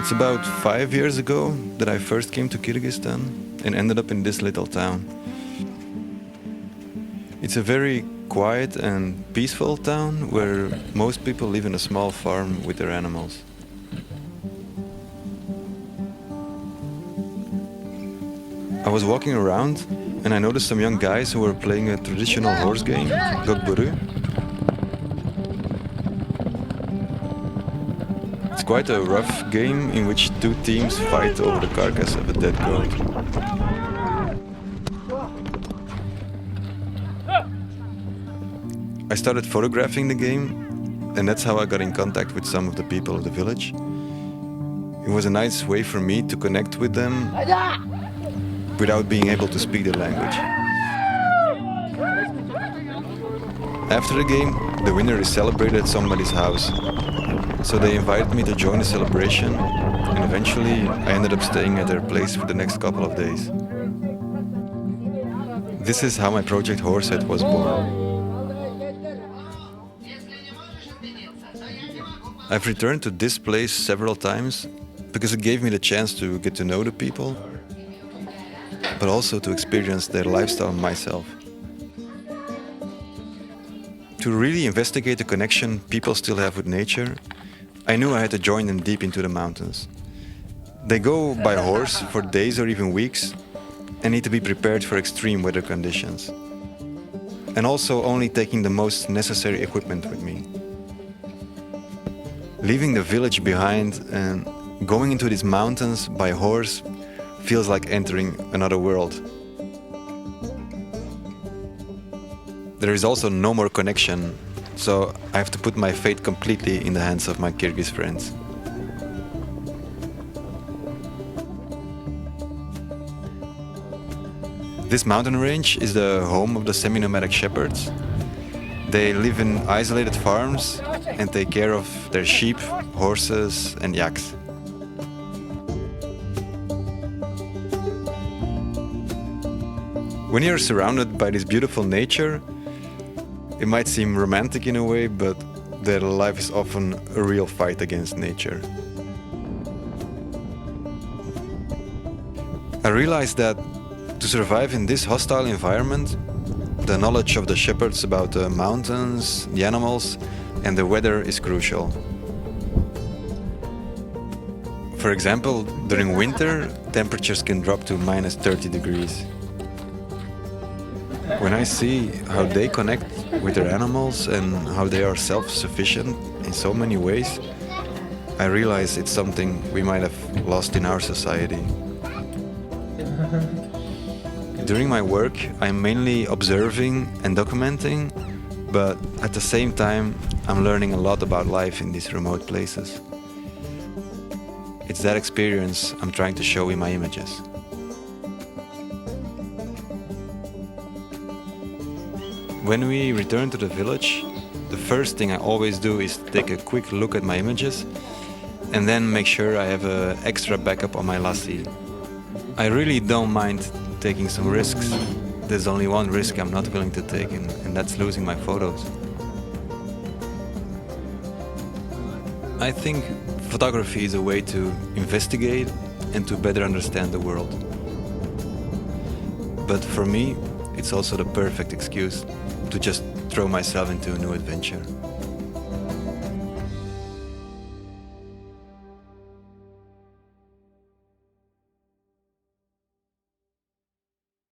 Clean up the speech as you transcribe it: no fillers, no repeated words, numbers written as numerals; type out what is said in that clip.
It's about 5 years ago that I first came to Kyrgyzstan and ended up in this little town. It's a very quiet and peaceful town where most people live in a small farm with their animals. I was walking around and I noticed some young guys who were playing a traditional horse game, Gokburu. It's quite a rough game in which two teams fight over the carcass of a dead goat. I started photographing the game, and that's how I got in contact with some of the people of the village. It was a nice way for me to connect with them without being able to speak the language. After the game, the winner is celebrated at somebody's house. So they invited me to join the celebration, and eventually I ended up staying at their place for the next couple of days. This is how my project Horsehead was born. I've returned to this place several times because it gave me the chance to get to know the people, but also to experience their lifestyle myself. To really investigate the connection people still have with nature, I knew I had to join them deep into the mountains. They go by horse for days or even weeks and need to be prepared for extreme weather conditions. And also only taking the most necessary equipment with me. Leaving the village behind and going into these mountains by horse feels like entering another world. There is also no more connection, so I have to put my fate completely in the hands of my Kyrgyz friends. This mountain range is the home of the semi-nomadic shepherds. They live in isolated farms and take care of their sheep, horses and yaks. When you're surrounded by this beautiful nature, it might seem romantic in a way, but their life is often a real fight against nature. I realized that to survive in this hostile environment, the knowledge of the shepherds about the mountains, the animals, and the weather is crucial. For example, during winter, temperatures can drop to minus 30 degrees. When I see how they connect with their animals and how they are self-sufficient in so many ways, I realize it's something we might have lost in our society. During my work, I'm mainly observing and documenting, but at the same time, I'm learning a lot about life in these remote places. It's that experience I'm trying to show in my images. When we return to the village, the first thing I always do is take a quick look at my images and then make sure I have an extra backup on my lassi. I really don't mind taking some risks. There's only one risk I'm not willing to take, and that's losing my photos. I think photography is a way to investigate and to better understand the world. But for me, it's also the perfect excuse to just throw myself into a new adventure.